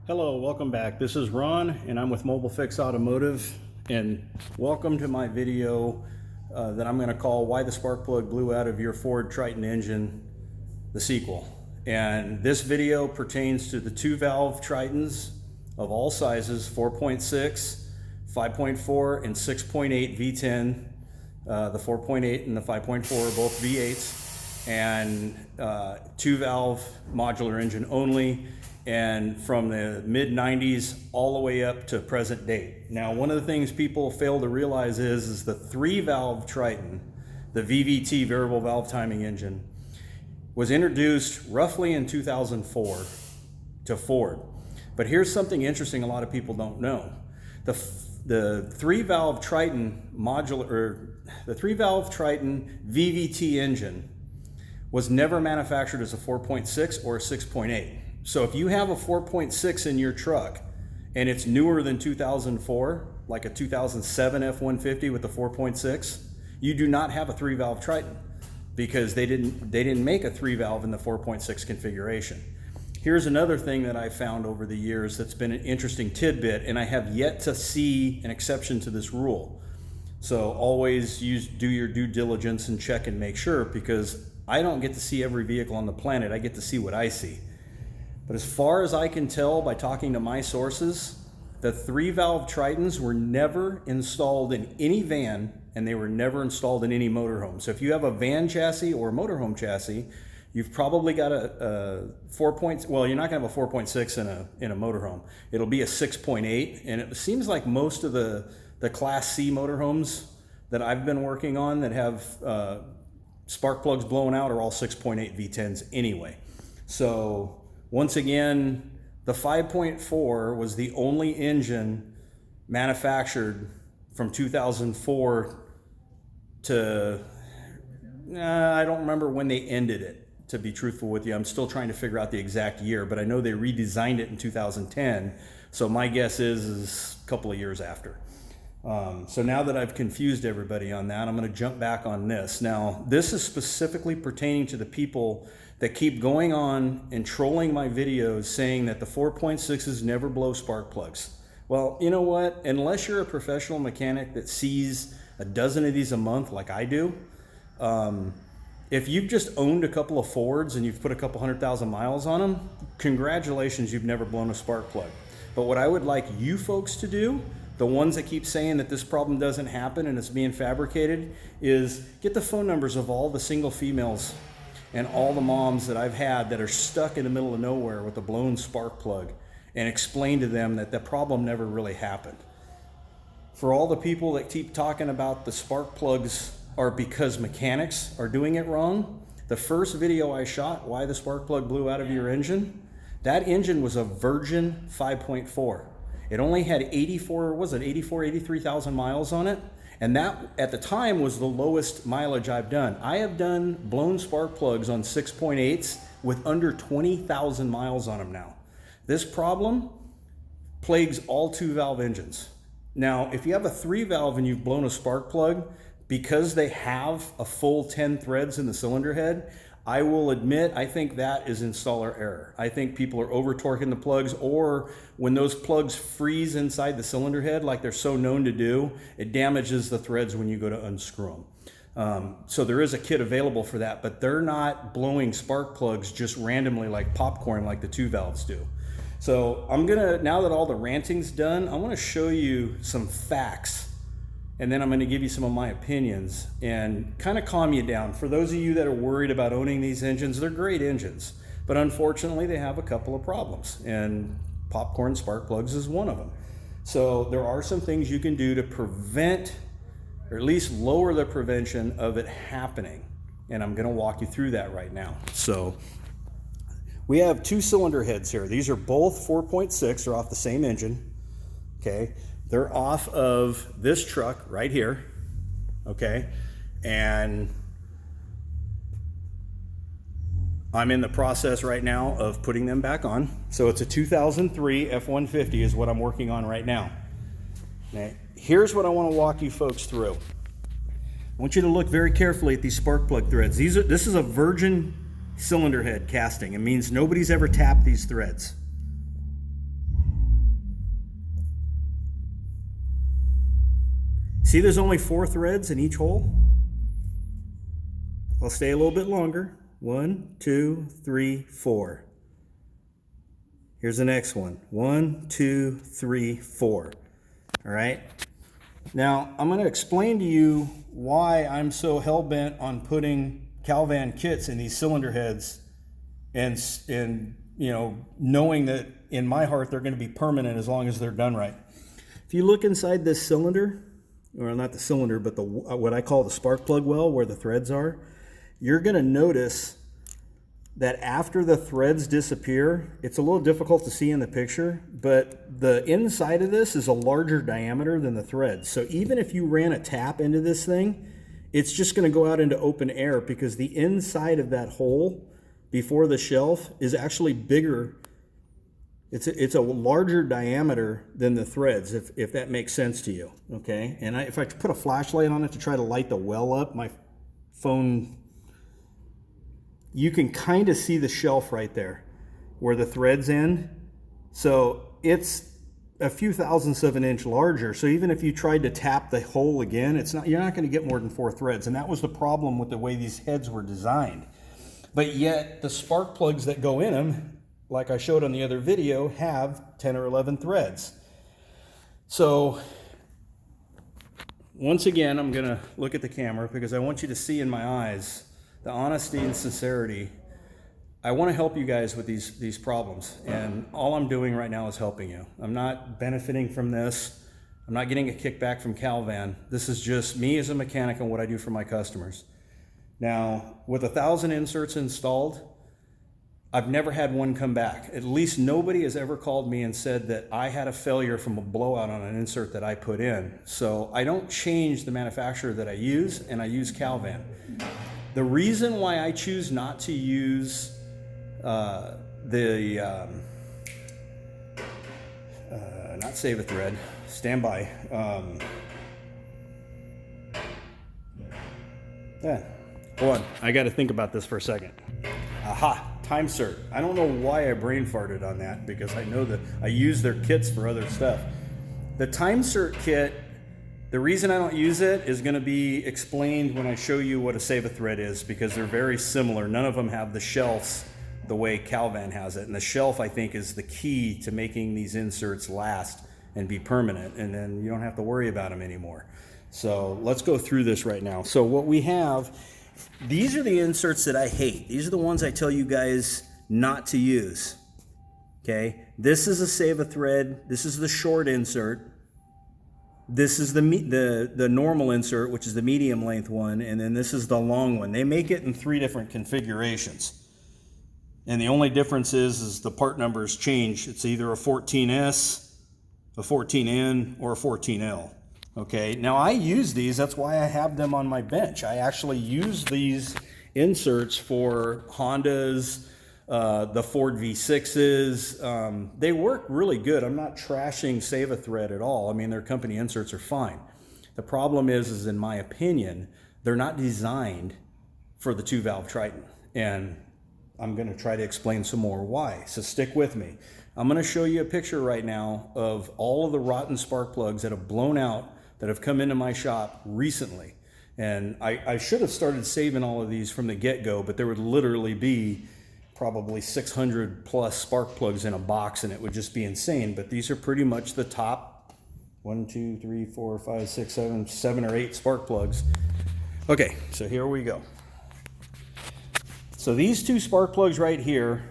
Hello, welcome back. This is Ron and I'm with Fix Automotive, and welcome to my video that I'm going to call Why the Spark Plug Blew Out of Your Ford Triton Engine, the sequel. And this video pertains to the two valve Tritons of all sizes, 4.6, 5.4 and 6.8 V10. The 4.8 and the 5.4 are both V8s, and two valve modular engine only, and from the mid 90s all the way up to present date. Now, one of the things people fail to realize is the three valve Triton, the VVT, variable valve timing engine, was introduced roughly in 2004 to Ford. But here's something interesting a lot of people don't know. The three valve Triton modular, or the three valve Triton VVT engine was never manufactured as a 4.6 or a 6.8. So if you have a 4.6 in your truck and it's newer than 2004, like a 2007 F-150 with the 4.6, you do not have a three valve Triton because they didn't make a three valve in the 4.6 configuration. Here's another thing that I found over the years that's been an interesting tidbit, and I have yet to see an exception to this rule. So always do your due diligence and check and make sure, because I don't get to see every vehicle on the planet. I get to see what I see. But as far as I can tell by talking to my sources, the three valve Tritons were never installed in any van, and they were never installed in any motorhome. So if you have a van chassis or a motorhome chassis, you've probably got a well, you're not gonna have a 4.6 in a motorhome. It'll be a 6.8, and it seems like most of the Class C motorhomes that I've been working on that have spark plugs blown out are all 6.8 V10s anyway. So once again, the 5.4 was the only engine manufactured from 2004 to, I don't remember when they ended it, to be truthful with you. I'm still trying to figure out the exact year, but I know they redesigned it in 2010. So my guess is a couple of years after. So now that I've confused everybody on that, I'm going to jump back on this. Now, this is specifically pertaining to the people that keep going on and trolling my videos saying that the 4.6s never blow spark plugs. Well, you know what? Unless you're a professional mechanic that sees a dozen of these a month like I do, if you've just owned a couple of Fords and you've put a couple 100,000 miles on them, congratulations, you've never blown a spark plug. But what I would like you folks to do, the ones that keep saying that this problem doesn't happen and it's being fabricated, is get the phone numbers of all the single females and all the moms that I've had that are stuck in the middle of nowhere with a blown spark plug, and explain to them that the problem never really happened. For all the people that keep talking about the spark plugs are because mechanics are doing it wrong, the first video I shot, Why the Spark Plug Blew Out of Your Engine, that engine was a virgin 5.4. It only had 83,000 miles on it. And that, at the time, was the lowest mileage I've done. I have done blown spark plugs on 6.8s with under 20,000 miles on them now. This problem plagues all two valve engines. Now, if you have a three valve and you've blown a spark plug, because they have a full 10 threads in the cylinder head, I will admit, I think that is installer error. I think people are over torquing the plugs, or when those plugs freeze inside the cylinder head like they're so known to do, it damages the threads when you go to unscrew them. So there is a kit available for that, but they're not blowing spark plugs just randomly like popcorn like the two valves do. So I'm gonna, now that all the ranting's done, I wanna show you some facts, and then I'm going to give you some of my opinions and kind of calm you down. For those of you that are worried about owning these engines, they're great engines, but unfortunately they have a couple of problems, and popcorn spark plugs is one of them. So there are some things you can do to prevent, or at least lower the prevention of it happening, and I'm going to walk you through that right now. So we have two cylinder heads here. These are both 4.6, they're off the same engine, okay? They're off of this truck right here, okay? And I'm in the process right now of putting them back on. So it's a 2003 F-150 is what I'm working on right now. Now, here's what I want to walk you folks through. I want you to look very carefully at these spark plug threads. This is a virgin cylinder head casting. It means nobody's ever tapped these threads. See there's only 4 threads in each hole? I'll stay a little bit longer. 1, 2, 3, 4. Here's the next one. 1, 2, 3, 4. All right. Now I'm going to explain to you why I'm so hell-bent on putting CalVan kits in these cylinder heads, and you know, knowing that in my heart they're going to be permanent as long as they're done right. If you look inside this cylinder, or not the cylinder, but the what I call the spark plug well, where the threads are, you're going to notice that after the threads disappear, it's a little difficult to see in the picture, but the inside of this is a larger diameter than the threads. So even if you ran a tap into this thing, it's just going to go out into open air, because the inside of that hole before the shelf is actually bigger. It's a larger diameter than the threads, if that makes sense to you, okay? And if I put a flashlight on it to try to light the well up, my phone, you can kind of see the shelf right there where the threads end. So it's a few thousandths of an inch larger. So even if you tried to tap the hole again, you're not going to get more than 4 threads. And that was the problem with the way these heads were designed. But yet the spark plugs that go in them, like I showed on the other video, have 10 or 11 threads. So once again, I'm going to look at the camera because I want you to see in my eyes the honesty and sincerity. I want to help you guys with these problems, and all I'm doing right now is helping you. I'm not benefiting from this. I'm not getting a kickback from CalVan. This is just me as a mechanic and what I do for my customers. Now, with 1,000 inserts installed, I've never had one come back. At least nobody has ever called me and said that I had a failure from a blowout on an insert that I put in. So I don't change the manufacturer that I use, and I use CalVan. The reason why I choose not to use not save a thread, standby. Hold on, I got to think about this for a second. Aha, time cert. I don't know why I brain farted on that, because I know that I use their kits for other stuff. The time cert kit, the reason I don't use it is going to be explained when I show you what a save a thread is, because they're very similar. None of them have the shelves the way CalVan has it, and the shelf, I think, is the key to making these inserts last and be permanent, and then you don't have to worry about them anymore. So let's go through this right now. So what we have, these are the inserts that I hate. These are the ones I tell you guys not to use. Okay, this is a save a thread. This is the short insert. This is the normal insert, which is the medium length one, and then this is the long one. They make it in 3 different configurations. And the only difference is the part numbers change. It's either a 14S, a 14N, or a 14L. Okay, now I use these, that's why I have them on my bench. I actually use these inserts for Hondas, the Ford V6s. They work really good. I'm not trashing Save a Thread at all. I mean, their company inserts are fine. The problem is in my opinion, they're not designed for the 2-valve Triton. And I'm going to try to explain some more why. So stick with me. I'm going to show you a picture right now of all of the rotten spark plugs that have blown out, that have come into my shop recently. And I should have started saving all of these from the get-go, but there would literally be probably 600 plus spark plugs in a box, and it would just be insane. But these are pretty much the top 1, 2, 3, 4, 5, 6, 7 or 8 spark plugs. Okay, so here we go. So these 2 spark plugs right here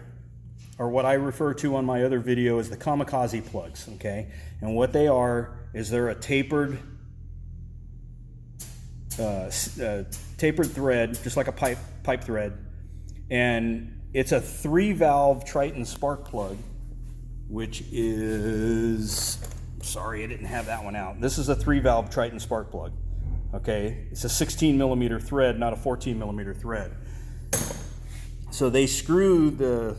are what I refer to on my other video as the kamikaze plugs, okay? And what they are is they're a tapered thread, just like a pipe thread, and it's a 3-valve Triton spark plug, which is, sorry, I didn't have that one out. This is a 3-valve Triton spark plug, okay? It's a 16 millimeter thread, not a 14 millimeter thread. So they screw the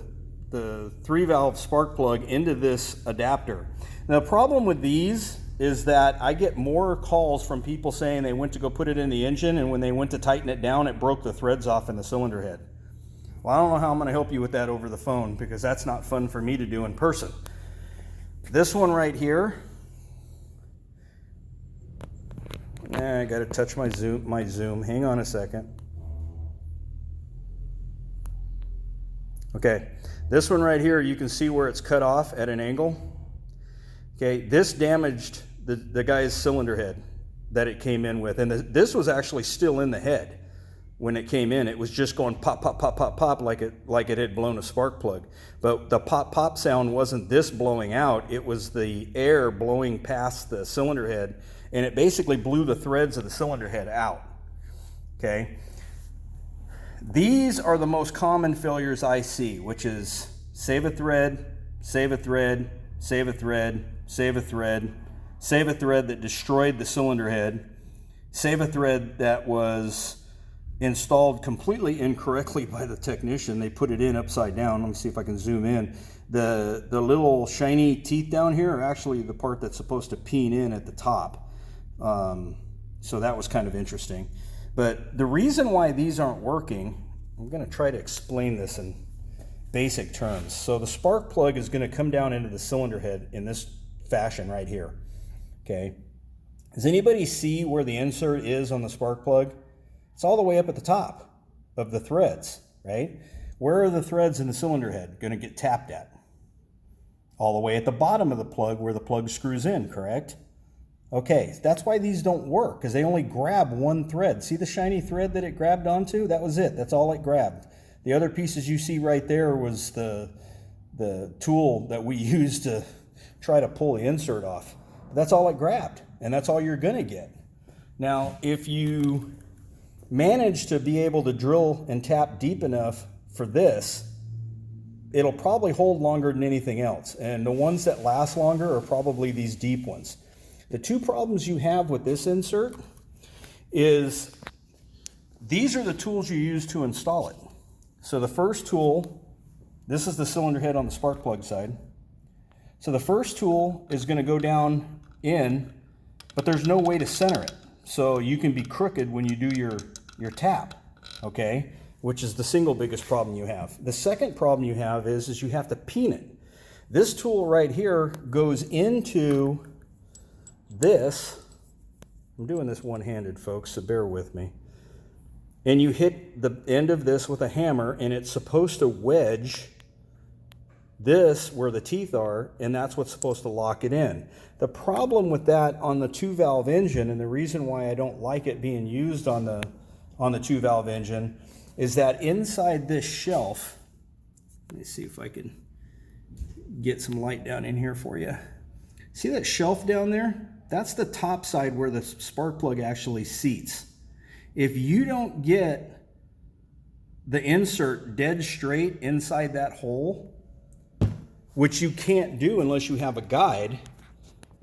3-valve spark plug into this adapter. Now the problem with these is that I get more calls from people saying they went to go put it in the engine, and when they went to tighten it down, it broke the threads off in the cylinder head. Well, I don't know how I'm going to help you with that over the phone, because that's not fun for me to do in person. This one right here, I gotta touch my zoom. Hang on a second. Okay, this one right here, you can see where it's cut off at an angle. Okay, this damaged the guy's cylinder head that it came in with. And this was actually still in the head when it came in. It was just going pop, pop, pop, pop, pop like it had blown a spark plug. But the pop, pop sound wasn't this blowing out. It was the air blowing past the cylinder head, and it basically blew the threads of the cylinder head out. Okay. These are the most common failures I see, which is save a thread, save a thread, save a thread, save a thread, save a thread that destroyed the cylinder head, save a thread that was installed completely incorrectly by the technician. They put it in upside down. Let me see if I can zoom in. The little shiny teeth down here are actually the part that's supposed to peen in at the top. So that was kind of interesting. But the reason why these aren't working, I'm going to try to explain this in basic terms. So the spark plug is going to come down into the cylinder head in this fashion right here. Okay. Does anybody see where the insert is on the spark plug? It's all the way up at the top of the threads, right? Where are the threads in the cylinder head going to get tapped at? All the way at the bottom of the plug where the plug screws in, correct? Okay, that's why these don't work, because they only grab one thread. See the shiny thread that it grabbed onto? That was it. That's all it grabbed. The other pieces you see right there was the tool that we used to try to pull the insert off. That's all it grabbed, and that's all you're going to get. Now, if you manage to be able to drill and tap deep enough for this, it'll probably hold longer than anything else. And the ones that last longer are probably these deep ones. The two problems you have with this insert is these are the tools you use to install it. So the first tool, this is the cylinder head on the spark plug side. So the first tool is going to go down in, but there's no way to center it. So you can be crooked when you do your tap, okay? Which is the single biggest problem you have. The second problem you have is you have to peen it. This tool right here goes into this. I'm doing this one-handed, folks, so bear with me. And you hit the end of this with a hammer, and it's supposed to wedge this where the teeth are, and that's what's supposed to lock it in. The problem with that on the 2-valve engine, and the reason why I don't like it being used on the 2-valve engine, is that inside this shelf, let me see if I can get some light down in here for you. See that shelf down there? That's the top side where the spark plug actually seats. If you don't get the insert dead straight inside that hole, which you can't do unless you have a guide,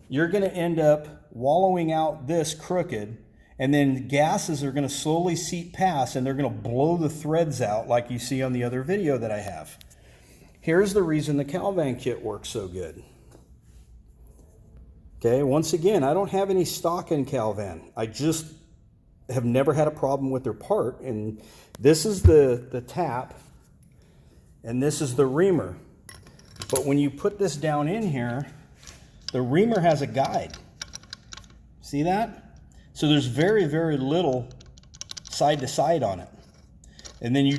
you're going to end up wallowing out this crooked, and then gases are going to slowly seep past, and they're going to blow the threads out like you see on the other video that I have. Here's the reason the CalVan kit works so good. Okay, once again, I don't have any stock in CalVan. I just have never had a problem with their part. And this is the tap, and this is the reamer. But when you put this down in here, the reamer has a guide. See that? So there's very, very little side to side on it. And then you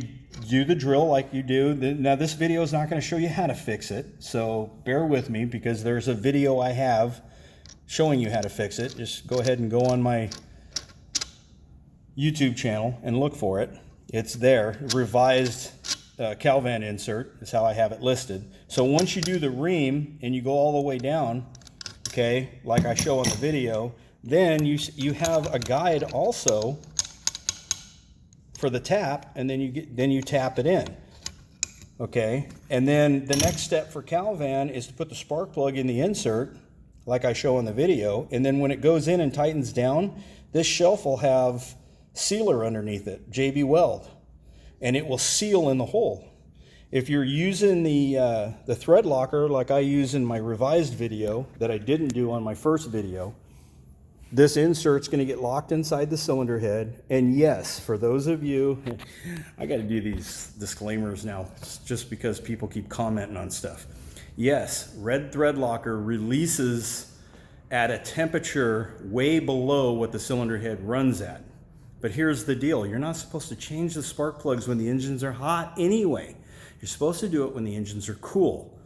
do the drill like you do. Now this video is not going to show you how to fix it, so bear with me, because there's a video I have showing you how to fix it. Just go ahead and go on my YouTube channel and look for it. It's there. Revised CalVan insert is how I have it listed. So once you do the ream and you go all the way down, okay, like I show on the video, then you have a guide also for the tap, and then you tap it in, okay? And then the next step for CalVan is to put the spark plug in the insert, like I show in the video, and then when it goes in and tightens down, this shelf will have sealer underneath it, JB Weld, and it will seal in the hole. If you're using the thread locker like I use in my revised video that I didn't do on my first video, this insert's going to get locked inside the cylinder head. And yes, for those of you, I got to do these disclaimers now just because people keep commenting on stuff. Yes, red thread locker releases at a temperature way below what the cylinder head runs at. But here's the deal. You're not supposed to change the spark plugs when the engines are hot anyway. You're supposed to do it when the engines are cool.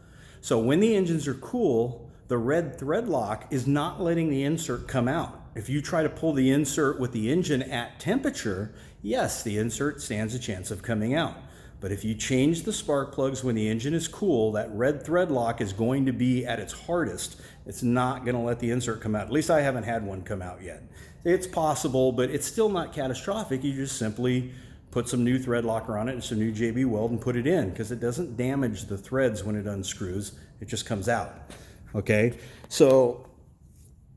So when the engines are cool, the red thread lock is not letting the insert come out. If you try to pull the insert with the engine at temperature, yes, the insert stands a chance of coming out. But if you change the spark plugs when the engine is cool, that red thread lock is going to be at its hardest. It's not going to let the insert come out. At least I haven't had one come out yet. It's possible, but it's still not catastrophic. You just simply put some new thread locker on it and some new JB weld and put it in, because it doesn't damage the threads when it unscrews. It just comes out. Okay, so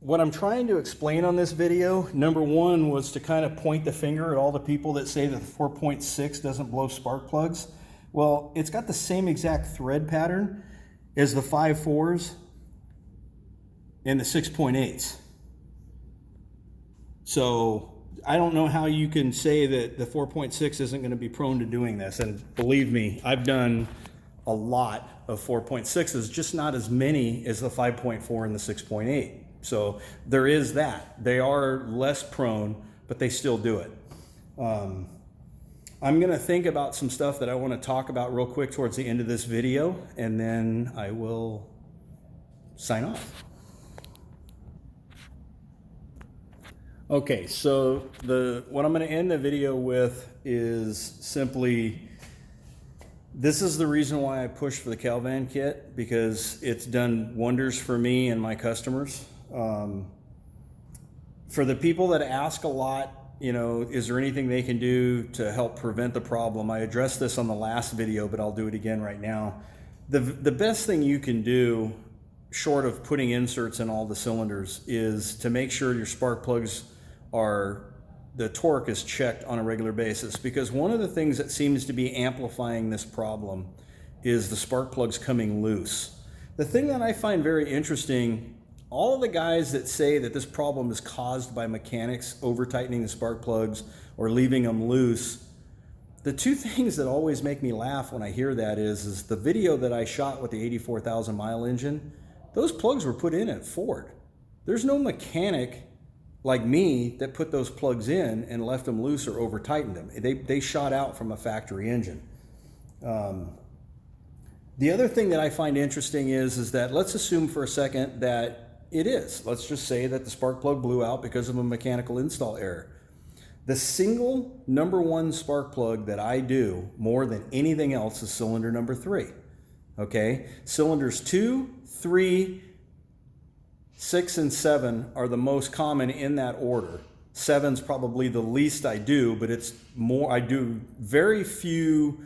what I'm trying to explain on this video, number one, was to kind of point the finger at all the people that say that the 4.6 doesn't blow spark plugs. Well, it's got the same exact thread pattern as the 5.4s and the 6.8s. So I don't know how you can say that the 4.6 isn't going to be prone to doing this. And believe me, I've done a lot of 4.6s, just not as many as the 5.4 and the 6.8. So there is that. They are less prone, but they still do it. I'm going to think about some stuff that I want to talk about real quick towards the end of this video, and then I will sign off. Okay, so what I'm going to end the video with is simply, this is the reason why I pushed for the CalVan kit, because it's done wonders for me and my customers. For the people that ask a lot, you know, is there anything they can do to help prevent the problem? I addressed this on the last video, but I'll do it again right now. The best thing you can do, short of putting inserts in all the cylinders, is to make sure your spark plugs the torque is checked on a regular basis, because one of the things that seems to be amplifying this problem is the spark plugs coming loose. The thing that I find very interesting, all of the guys that say that this problem is caused by mechanics over tightening the spark plugs or leaving them loose, the two things that always make me laugh when I hear that is the video that I shot with the 84,000 mile engine, those plugs were put in at Ford. There's no mechanic like me that put those plugs in and left them loose or over tightened them. They shot out from a factory engine. The other thing that I find interesting is that, let's assume for a second that it is. Let's just say that the spark plug blew out because of a mechanical install error. The single number one spark plug that I do more than anything else is cylinder number 3. Okay, cylinders 2, 3, 6, and 7 are the most common in that order. 7's probably the least I do, but it's more, I do very few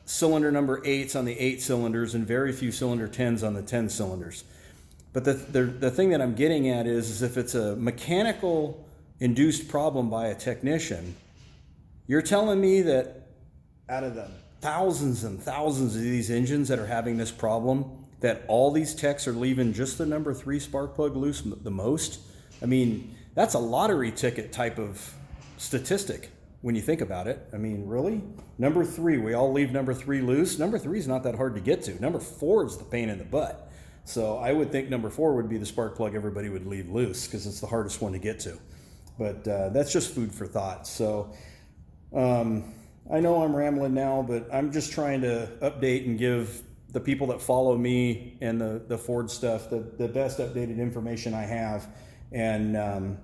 cylinder number 8s on the 8 cylinders and very few cylinder 10s on the 10 cylinders. But the thing that I'm getting at is if it's a mechanical induced problem by a technician, you're telling me that out of the thousands and thousands of these engines that are having this problem, that all these techs are leaving just the number 3 spark plug loose the most? I mean, that's a lottery ticket type of statistic when you think about it. I mean, really? Number 3, we all leave number 3 loose? Number 3 is not that hard to get to. Number 4 is the pain in the butt. So I would think number 4 would be the spark plug everybody would leave loose, because it's the hardest one to get to. But that's just food for thought. So I know I'm rambling now, but I'm just trying to update and give the people that follow me and the Ford stuff the best updated information I have. And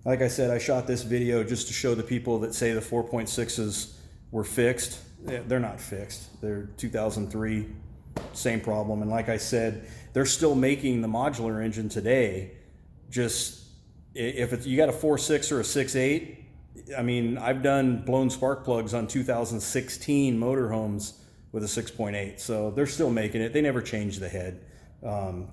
like I said, I shot this video just to show the people that say the 4.6s were fixed. They're not fixed. They're 2003, same problem. And like I said, they're still making the modular engine today. Just if you got a 4.6 or a 6.8, I mean, I've done blown spark plugs on 2016 motorhomes with a 6.8, so they're still making it. They never changed the head.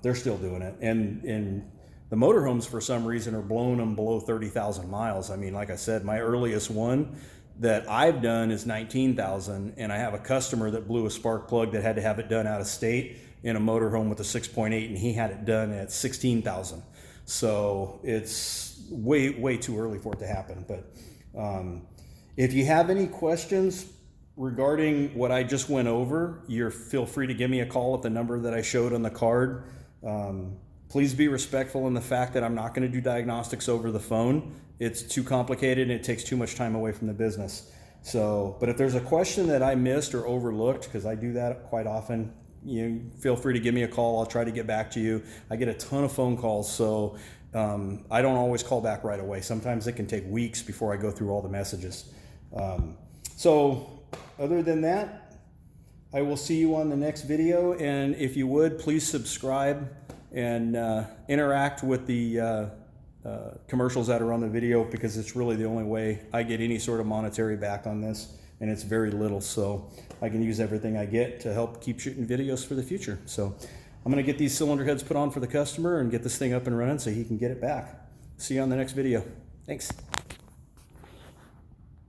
They're still doing it. And the motorhomes, for some reason, are blowing them below 30,000 miles. I mean, like I said, my earliest one that I've done is 19,000, and I have a customer that blew a spark plug that had to have it done out of state in a motorhome with a 6.8, and he had it done at 16,000. So it's way too early for it to happen. But if you have any questions regarding what I just went over, feel free to give me a call at the number that I showed on the card. Please be respectful in the fact that I'm not going to do diagnostics over the phone. It's too complicated and it takes too much time away from the business. So, but if there's a question that I missed or overlooked, because I do that quite often, feel free to give me a call. I'll try to get back to you. I get a ton of phone calls, so I don't always call back right away. Sometimes it can take weeks before I go through all the messages. So other than that, I will see you on the next video. And if you would, please subscribe and interact with the commercials that are on the video, because it's really the only way I get any sort of monetary back on this, and it's very little, so I can use everything I get to help keep shooting videos for the future. So I'm going to get these cylinder heads put on for the customer and get this thing up and running so he can get it back. See you on the next video. Thanks.